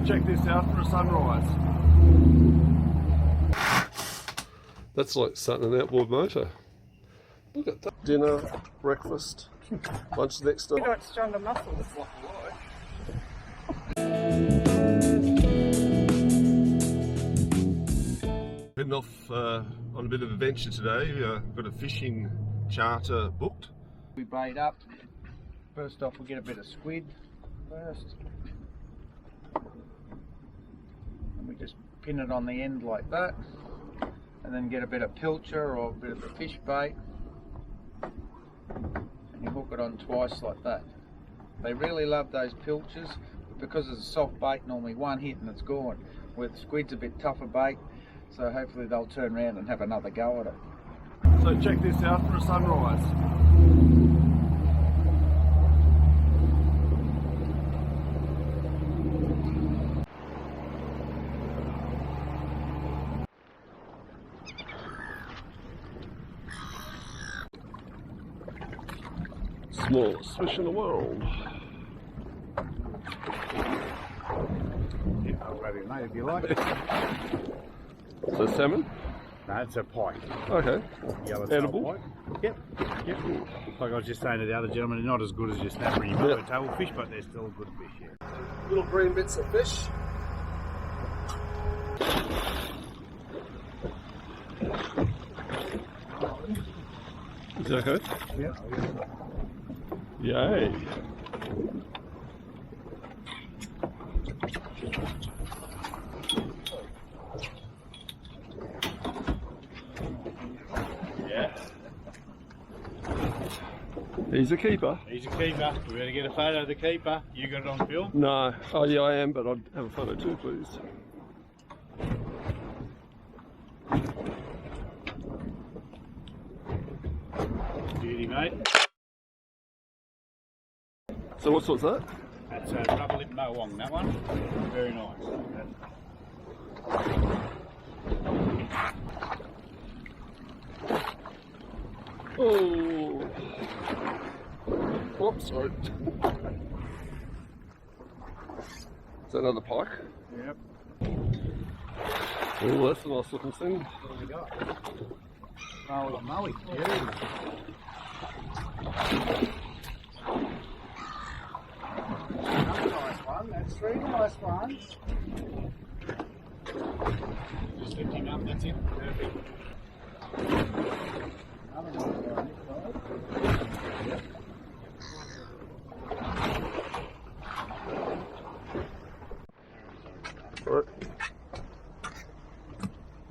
check this out for a sunrise. That's like starting an outboard motor. Look at that. Dinner, breakfast, lunch the next day. You got stronger muscles. Heading off on a bit of adventure today. Got a fishing charter booked. We bait up. First off, we'll get a bit of squid first. And we just pin it on the end like that. And then get a bit of pilcher or a bit of a fish bait. And you hook it on twice like that. They really love those pilchers because it's a soft bait, normally one hit and it's gone. Where the squid's a bit tougher bait, so hopefully they'll turn around and have another go at it. So check this out for a sunrise. Smallest fish in the world. Yeah, I'll grab it, mate, if you like. Is that salmon? No, it's a pike. Okay. Yellow Edible? pike. Yep. Like I was just saying to the other gentleman, they're not as good as your snapper and your tail fish, but they're still good fish, yeah. Little green bits of fish. Is that okay? Yeah. Yay. Yeah. He's a keeper. He's a keeper. We better get a photo of the keeper. You got it on film? No. Oh yeah, I am, but I'd have a photo too, please. Beauty, mate. So what sort's that? That's a rubber lip mowong, that one. Very nice. Oh. Whoops, sorry. Is that another pike? Yep. Oh, that's a nice looking thing. What have we got? Oh, a mowie. Yeah. Another nice one. That's three nice ones. Just lift him up, that's it. Perfect. Another nice one on this side. Yep. Right.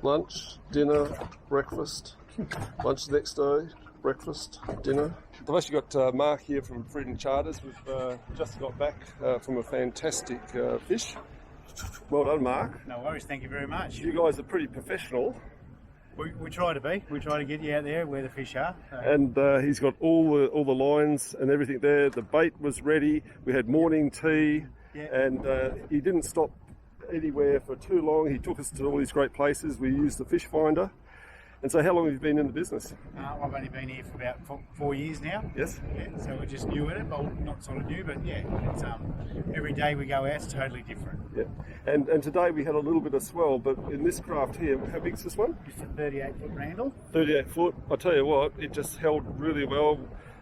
Lunch, dinner, breakfast. Lunch the next day, breakfast, dinner. I've actually got Mark here from Freedom Charters. We've just got back from a fantastic fish. Well done, Mark. No worries, thank you very much. You guys are pretty professional. We try to be. We try to get you out there where the fish are. And he's got all the lines and everything there. The bait was ready. We had morning tea, and he didn't stop anywhere for too long. He took us to all these great places. We used the fish finder. And so how long have you been in the business? I've only been here for about 4 years now. Yes. Yeah, so we're just new at it, well, not sort of new, but yeah, it's, every day we go out, it's totally different. Yeah. And today we had a little bit of swell, but in this craft here, how big's this one? It's a 38-foot Randall. 38 foot. I tell you what, it just held really well,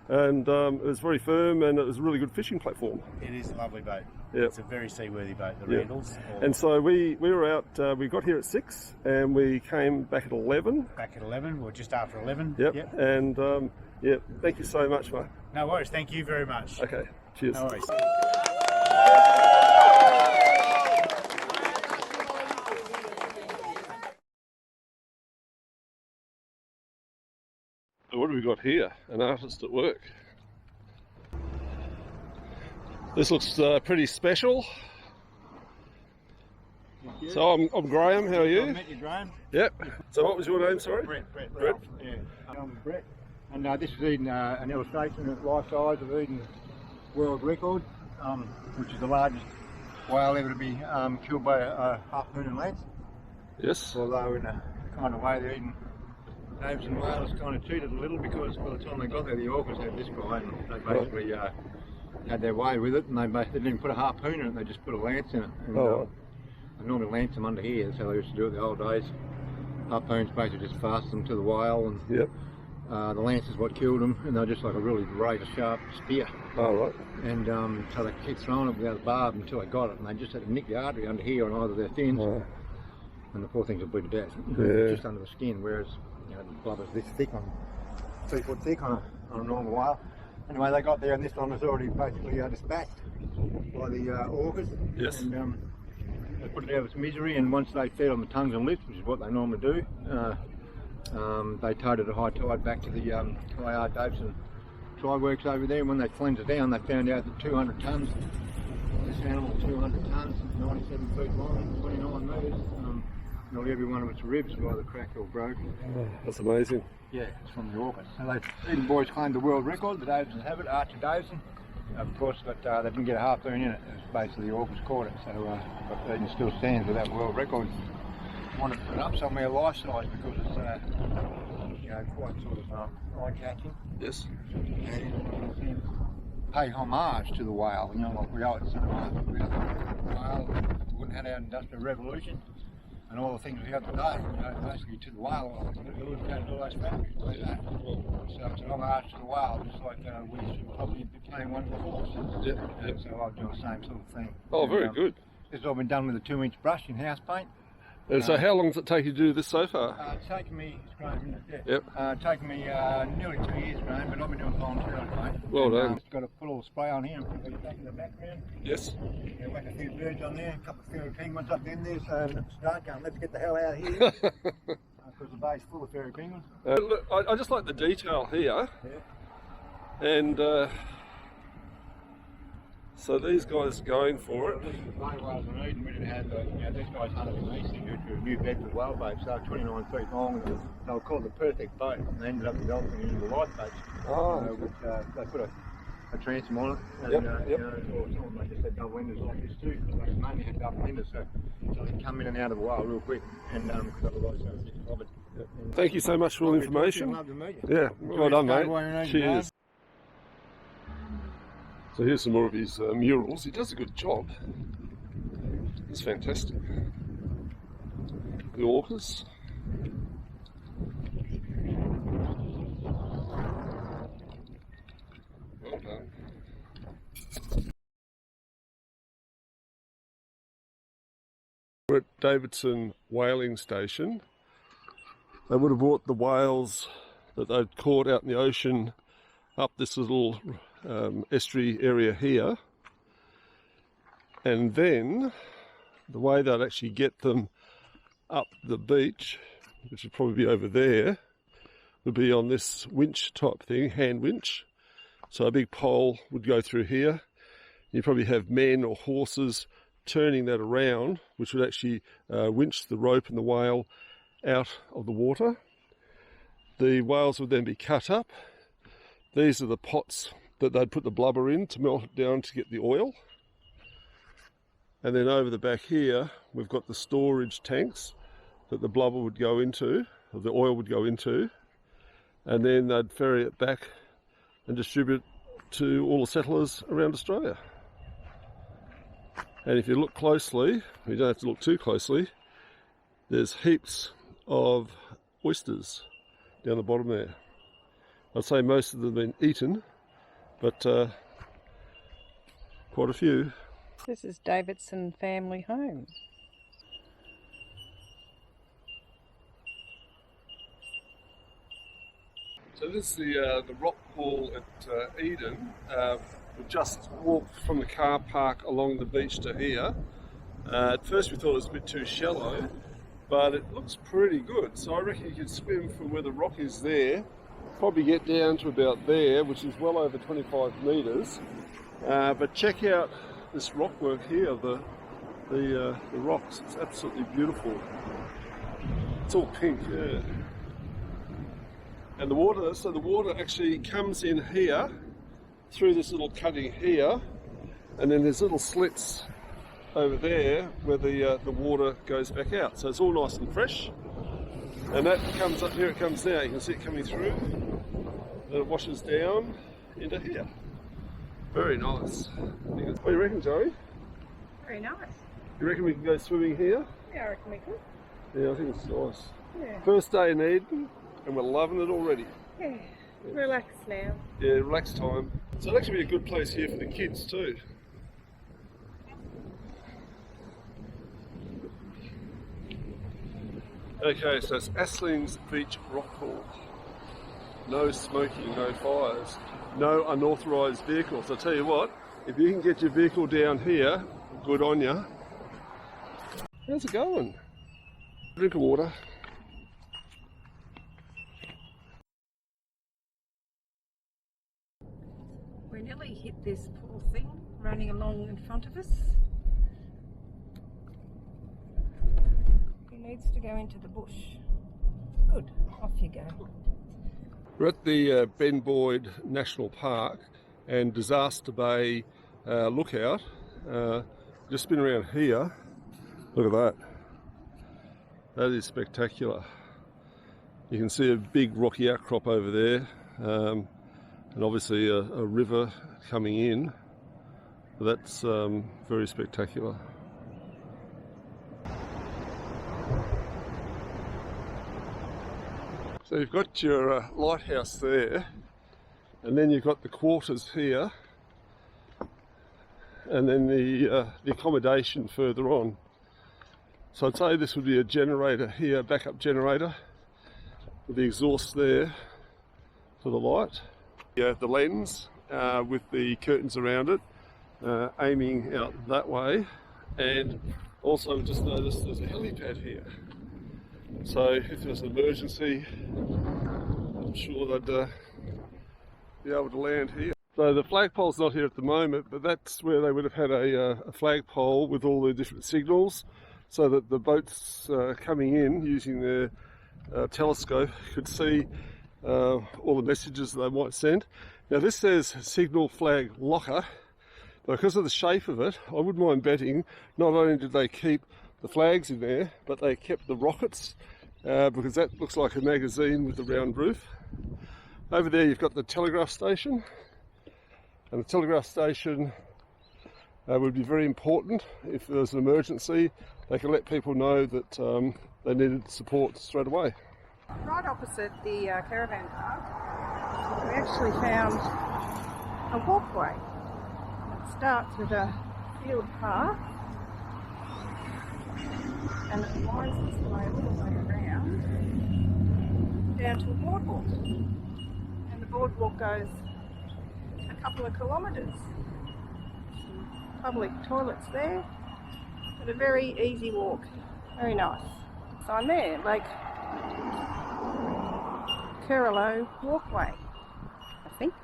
and it was very firm, and it was a really good fishing platform. It is a lovely boat. Yeah. It's a very seaworthy boat, the Randalls. And so we were out, we got here at 6 and we came back at 11. Back at 11, we're just after 11. Yep. And yeah, thank you so much, mate. No worries, thank you very much. Okay, cheers. No worries. So what have we got here? An artist at work. This looks pretty special. So I'm Graham, how are you? I met you, Graham. Yep. So what was your name, sorry? Brett. Yeah. I'm Brett. And this is Eden, an illustration of life size of Eden's world record, which is the largest whale ever to be killed by a harpoon lance. Yes. Although in a kind of way the Eden Davidson whales kind of cheated a little, because by the time they got there the Orcas had this guy and they basically had their way with it, and they didn't even put a harpoon in it, they just put a lance in it. And, They normally lance them under here, so they used to do it the old days. Harpoons basically just fasten them to the whale, and Yep. the lance is what killed them, and they're just like a really razor sharp spear. Oh, right. And so they kept throwing it without a barb until they got it, and they just had to nick the artery under here on either their fins, Oh. and the poor things would bleed to death, Yeah. just under the skin, whereas you know, the blubber's this thick, 3 foot thick on a normal whale. Anyway, they got there, and this one was already basically dispatched by the augers. Yes. And they put it out of its misery, and once they fed on the tongues and lips, which is what they normally do, they towed it at high tide back to the Davidson Try Works over there, and when they cleansed it down, they found out that 200 tonnes, this animal 200 tonnes, 97 feet long, 29 metres, nearly every one of its ribs were either cracked or broken. Oh, that's amazing. Yeah, it's from the orcas. So they, the boys claimed the world record, the Davidson have it, Archer Davidson, of course, but they didn't get a harpoon in it. It was basically the orcas caught it, so but it still stands with that world record. Wanted to put it up somewhere life-size because it's you know, quite sort of eye-catching. Yes. And pay homage to the whale, you know, like we owe it so much. We owe the whale, we wouldn't have had our industrial revolution and all the things we have today, you know, basically to the whale. We would have had all those factories like that. So it's an homage to the whale, just like we should probably be playing one for horse. Yep. Yep. So I'll do the same sort of thing. Oh, very good. This has all been done with a 2-inch brush in house paint. And so how long does it take you to do this so far? It's taken me, it's Graham, isn't it? Yep. Taken me nearly 2 years, Graham, but I've been doing volunteer mate. Well done. Got to put all the spray on here and put it back in the background. Yes. Yeah, whack a few birds on there, a couple of fairy penguins up in there, so it's dark going, let's get the hell out of here. Because the bay's full of fairy penguins. Look, I just like the detail here. Yeah. And so these guys are going for it. This is the bay whales in Eden. We didn't have the, you know, these guys hunted in Easting due to a New Bedford whale boat, so 29 feet long. And they were called the perfect boat, and they ended up developing into the light boats. Oh. Which they put a transom on it, and Yep, you yep. know, or some of them they just had double windows like this too. They mainly had double windows, so they can come in and out of the whale real quick, and because otherwise they would get clobbered. Thank you so much for all the information. Love to meet you. Yeah, well done, Stay mate. away and Cheers. So here's some more of his murals. He does a good job. It's fantastic. The orcas. Well done. We're at Davidson whaling station. They would have brought the whales that they'd caught out in the ocean up this little estuary area here, and then the way they'd actually get them up the beach, which would probably be over there, would be on this winch type thing, hand winch. So a big pole would go through here. You probably have men or horses turning that around, which would actually winch the rope and the whale out of the water. The whales would then be cut up. These are the pots that they'd put the blubber in to melt it down to get the oil. And then over the back here, we've got the storage tanks that the blubber would go into, or the oil would go into. And then they'd ferry it back and distribute to all the settlers around Australia. And if you look closely, you don't have to look too closely, there's heaps of oysters down the bottom there. I'd say most of them have been eaten, but quite a few. This is Davidson family home. So this is the rock pool at Eden. We just walked from the car park along the beach to here. At first we thought it was a bit too shallow, but it looks pretty good. So I reckon you could swim from where the rock is there, probably get down to about there, which is well over 25 metres. But check out this rock work here, the rocks. It's absolutely beautiful. It's all pink, yeah. And the water, so the water actually comes in here through this little cutting here, and then there's little slits over there where the water goes back out. So it's all nice and fresh. And that comes up, here it comes now, you can see it coming through. And it washes down into here. Very nice. What do you reckon, Joey? Very nice. You reckon we can go swimming here? Yeah, I reckon we could. Yeah, I think it's nice. Yeah. First day in Eden, and we're loving it already. Yeah. Relax now. Yeah, relax time. So it'll actually be a good place here for the kids too. Okay, so it's Aslings Beach Rockpool. No smoking, no fires, no unauthorised vehicles. I tell you what, if you can get your vehicle down here, good on you. How's it going? Drink of water. We nearly hit this poor thing running along in front of us. He needs to go into the bush. Good, off you go. We're at the Benboyd National Park and Disaster Bay lookout. Just been around here. Look at that. That is spectacular. You can see a big rocky outcrop over there, and obviously a river coming in. That's very spectacular. So you've got your lighthouse there, and then you've got the quarters here, and then the accommodation further on. So I'd say this would be a generator here, backup generator, with the exhaust there for the light. Yeah, the lens with the curtains around it, aiming out that way, and also just noticed there's a helipad here. So if there's an emergency, I'm sure they'd be able to land here. So the flagpole's not here at the moment, but that's where they would have had a flagpole with all the different signals, so that the boats coming in using their telescope could see all the messages that they might send. Now this says signal flag locker, but because of the shape of it, I wouldn't mind betting not only did they keep the flags in there, but they kept the rockets, because that looks like a magazine with the round roof. Over there you've got the Telegraph Station, and the Telegraph Station would be very important. If there's an emergency, they can let people know that they needed support straight away. Right opposite the Caravan park, we actually found a walkway. It starts with a field path and it winds its way all the way around down to a boardwalk. And the boardwalk goes a couple of kilometres. Some public toilets there, but a very easy walk. Very nice. Sign there, Lake Carolo Walkway, I think.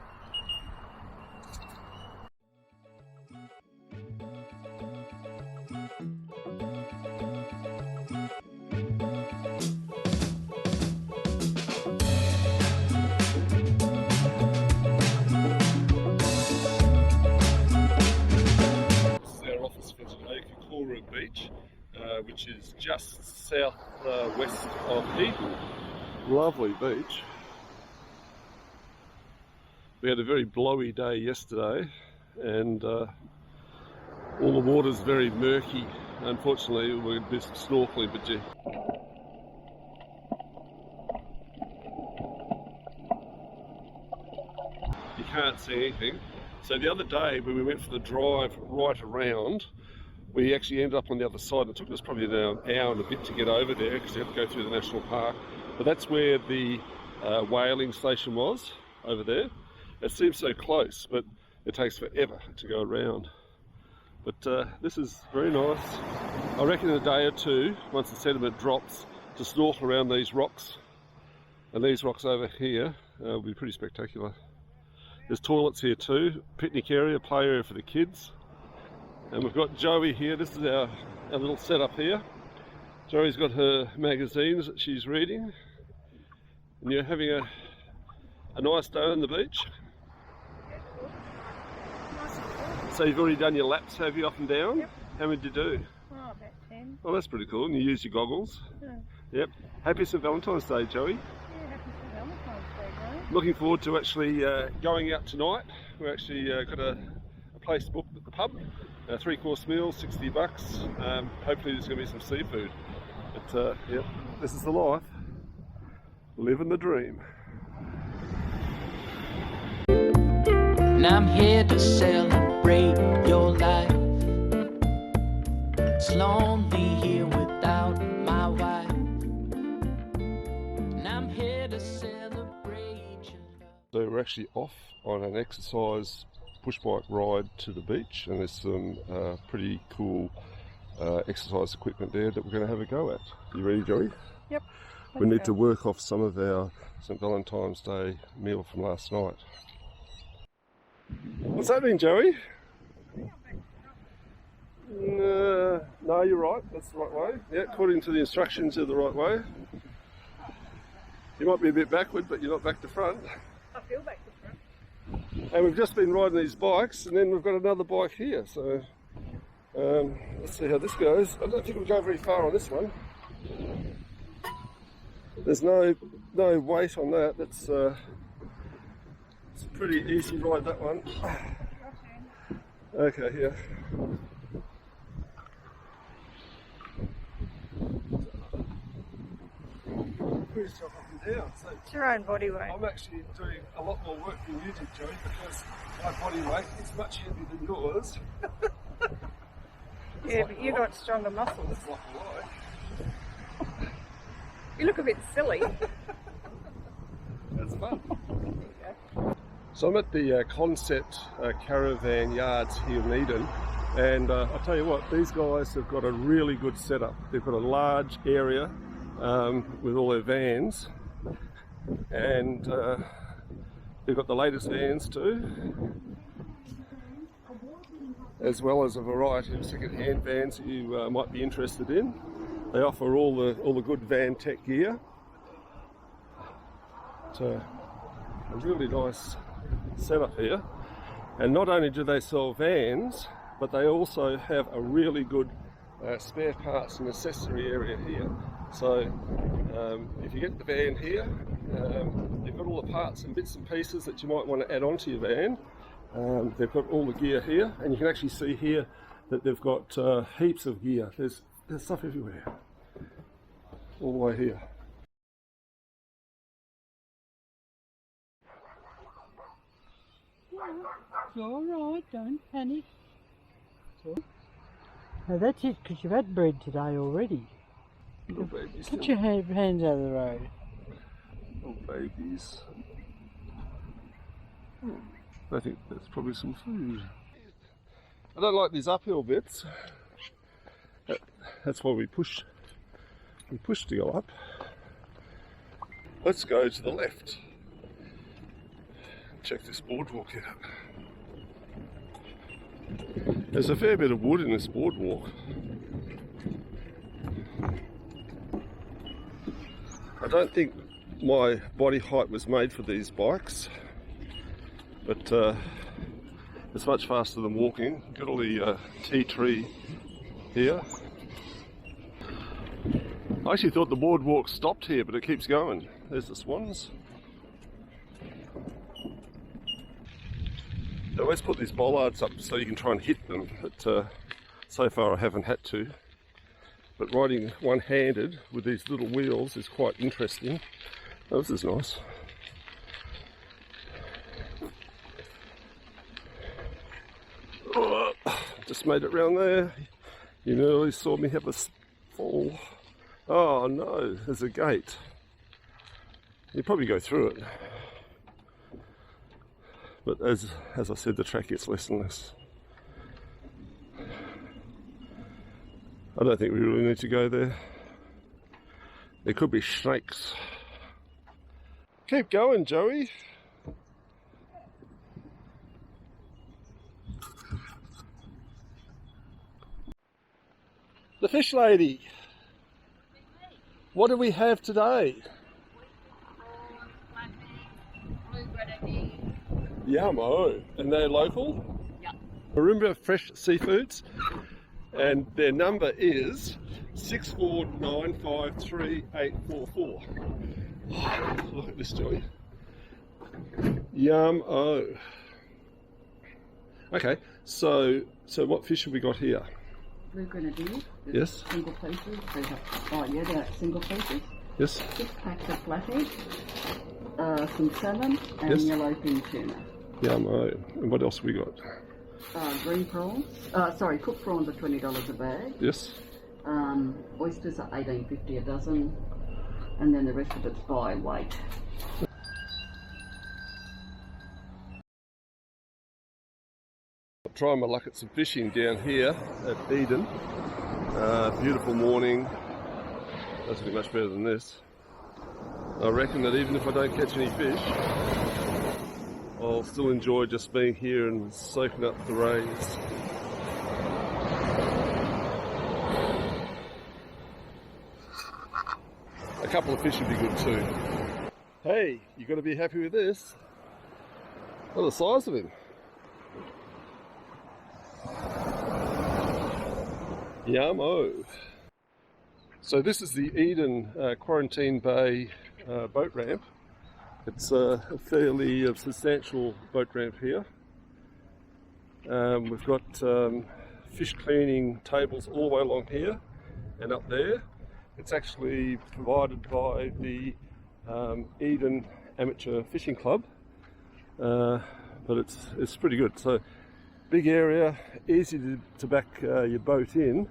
Beach, which is just south west of Eden. Lovely beach. We had a very blowy day yesterday, and all the water's very murky. Unfortunately, we're going to do some snorkeling, but you can't see anything. So the other day when we went for the drive right around, we actually ended up on the other side. It took us probably an hour and a bit to get over there because we had to go through the national park. But that's where the whaling station was, over there. It seems so close, but it takes forever to go around. But this is very nice. I reckon in a day or two, once the sediment drops, to snorkel around these rocks, and these rocks over here will be pretty spectacular. There's toilets here too, picnic area, play area for the kids. And we've got Joey here. This is our little setup here. Joey's got her magazines that she's reading. And you're having a nice day on the beach. So you've already done your laps, have you, up and down? Yep. How many did you do? Oh, about 10. Oh, that's pretty cool. And you use your goggles. Yeah. Yep. Happy St Valentines Day, Joey. Yeah, happy St Valentines Day, Joey. Looking forward to actually going out tonight. We've actually got a place booked at the pub. A 3-course meal, $60. Hopefully there's going to be some seafood. But yeah, this is the life. Living the dream. And I'm here to celebrate your life. It's lonely here without my wife. And I'm here to celebrate your love. So we're actually off on an exercise push bike ride to the beach, and there's some pretty cool exercise equipment there that we're going to have a go at. You ready, Joey? Yep. We need to work off some of our St Valentine's Day meal from last night. What's happening, Joey? No, you're right. That's the right way. Yeah, according to the instructions, you're the right way. You might be a bit backward, but you're not back to front. I feel back to front. And we've just been riding these bikes, and then we've got another bike here. So let's see how this goes. I don't think we'll go very far on this one. There's no weight on that. That's it's a pretty easy ride, that one. Okay, yeah. Put yourself up and down. So It's your own body weight. I'm actually doing a lot more work than you did, Joey, because my body weight is much heavier than yours. Yeah, but you got stronger muscles. It's like a lie. You look a bit silly. That's fun. So I'm at the Concept Caravan Yards here in Eden, and I'll tell you what, these guys have got a really good setup. They've got a large area with all their vans, and they've got the latest vans too, as well as a variety of second-hand vans that you might be interested in. They offer all the good van tech gear. It's a really nice setup here, and not only do they sell vans, but they also have a really good spare parts and accessory area here. So if you get the van here, they've got all the parts and bits and pieces that you might want to add onto your van. They've got all the gear here, and you can actually see here that they've got heaps of gear. There's stuff everywhere, all the way here. It's all right, don't panic. Now that's it, because you've had bread today already. Little babies. Put your hands out of the road. Little babies. I think there's probably some food. I don't like these uphill bits. That's why we push to go up. Let's go to the left. Check this boardwalk out. There's a fair bit of wood in this boardwalk. I don't think my body height was made for these bikes, but it's much faster than walking. Got all the tea tree here. I actually thought the boardwalk stopped here, but it keeps going. There's the swans. They always put these bollards up so you can try and hit them, but so far I haven't had to. But riding one-handed with these little wheels is quite interesting. Oh, this is nice. Oh, just made it round there. You nearly saw me have a fall. Oh no, there's a gate. You probably go through it. But as I said, the track gets less and less. I don't think we really need to go there. There could be snakes. Keep going, Joey. The fish lady. What do we have today? Yummo. And they're local? Yep. Marimba Fresh Seafoods. And their number is 649538844. Look at this, Joey. Yum-o. Okay, so what fish have we got here? Blue grenadier. Yes. Single pieces. They're single pieces. Yes. 6 packs of flathead, some salmon, and Yes. yellowfin tuna. And what else have we got? Green prawns. Cooked prawns are $20 a bag. Yes. Oysters are $18.50 a dozen, and then the rest of it's by weight. Trying my luck at some fishing down here at Eden. Beautiful morning. Doesn't get much better than this. I reckon that even if I don't catch any fish, I'll still enjoy just being here and soaking up the rays. A couple of fish would be good too. Hey, you got to be happy with this. Look at the size of him. Yummo. So this is the Eden Quarantine Bay boat ramp. It's a fairly substantial boat ramp here. We've got fish cleaning tables all the way along here and up there. It's actually provided by the Eden Amateur Fishing Club, but it's pretty good. So big area, easy to back your boat in,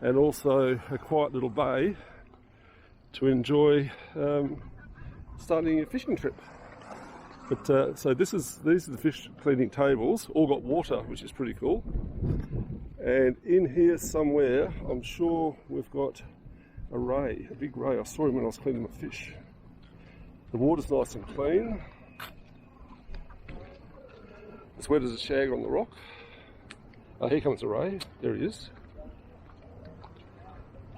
and also a quiet little bay to enjoy starting a fishing trip. But so these are the fish cleaning tables, all got water, which is pretty cool. And in here somewhere, I'm sure we've got a ray, a big ray. I saw him when I was cleaning my fish. The water's nice and clean. As wet as a shag on the rock. Here comes a ray. There he is.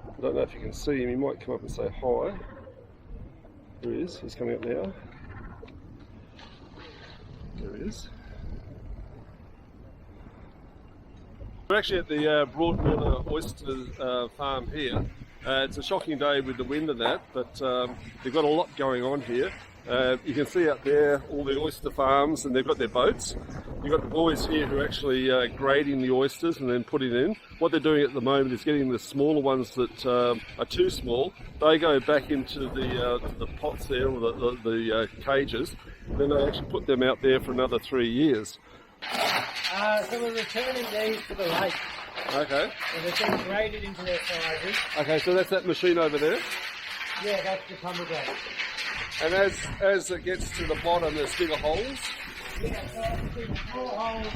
I don't know if you can see him. He might come up and say hi. There he is. He's coming up now. There he is. We're actually at the Broadwater Oyster Farm here. It's a shocking day with the wind and that, but they've got a lot going on here. You can see out there all the oyster farms, and they've got their boats. You've got the boys here who are actually grading the oysters and then putting in. What they're doing at the moment is getting the smaller ones that are too small. They go back into the pots there, or the cages. Then they actually put them out there for another 3 years. So we're returning these to the lake. Okay. And they've been graded into their sizes. Okay, so that's that machine over there. Yeah, that's the pomegranate. And as it gets to the bottom, there's bigger holes. Yeah, so the small holes,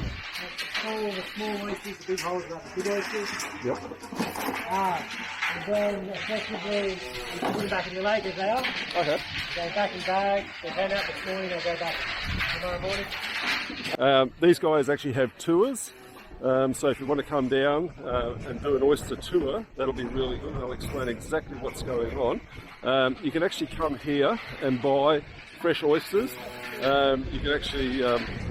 the small oysters, the big holes are the big oysters. Yep. And then effectively, we put them back in the lake as they are. Okay. They go back in bags, they head out this morning, they'll go back tomorrow morning. These guys actually have tours. So if you want to come down and do an oyster tour, that'll be really good. They'll explain exactly what's going on. You can actually come here and buy fresh oysters. You can actually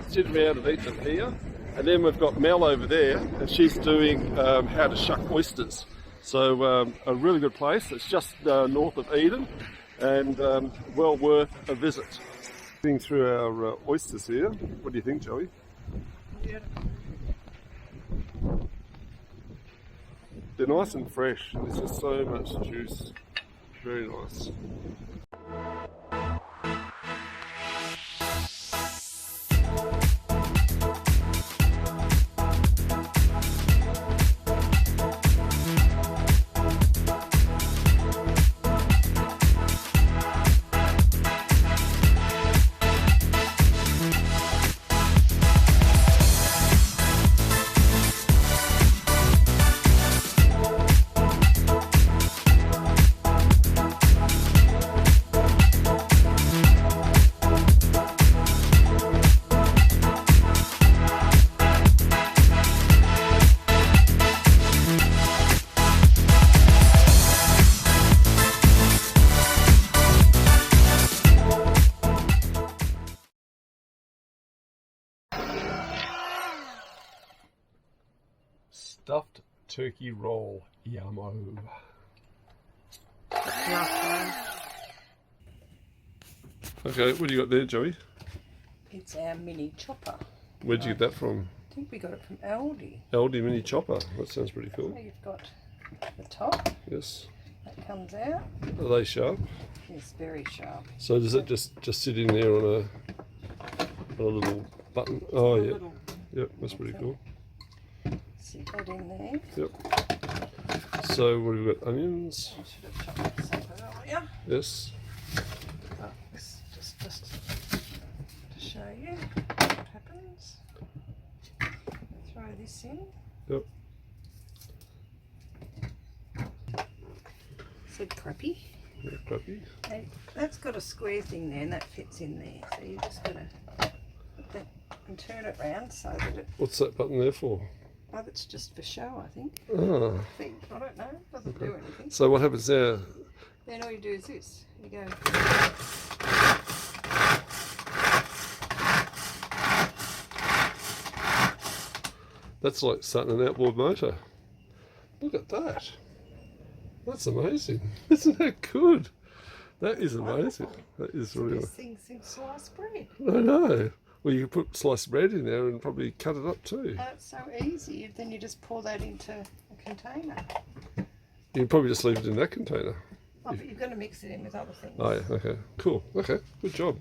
sit around and eat them here. And then we've got Mel over there, and she's doing how to shuck oysters. So a really good place. It's just north of Eden, and well worth a visit. Looking through our oysters here, what do you think, Joey? Yeah. They're nice and fresh. There's just so much juice. Very nice. Stuffed turkey roll, yummo. Okay, what do you got there, Joey? It's our mini chopper. Where'd you get that from? think we got it from Aldi. Aldi mini chopper. That sounds pretty So cool. you've got the top Yes. that comes out. Are they sharp? It's very sharp. So does it just sit in there on a little button? Oh A yeah. little Yep, that's pretty cool. sit that in there. Yep. So what have we got? Onions. I should have chopped this up earlier. Yes. Oh, this just to show you what happens. Throw this in. Yep. Said crappy. Yeah, crappy. And that's got a square thing there and that fits in there. So you just got to put that and turn it round so that it, What's that button there for? oh, that's just for show, I think. Ah. I don't know. Doesn't do anything. So what happens there? Then all you do is this. You go. That's like starting an outboard motor. Look at that. That's amazing. Isn't that good? That is amazing. That is really. This thing since sliced bread. I know. Well, you could put sliced bread in there and probably cut it up too. It's so easy. Then you just pour that into a container. You can probably just leave it in that container. Oh, but you've got to mix it in with other things. Oh yeah, okay. Cool. Okay, good job.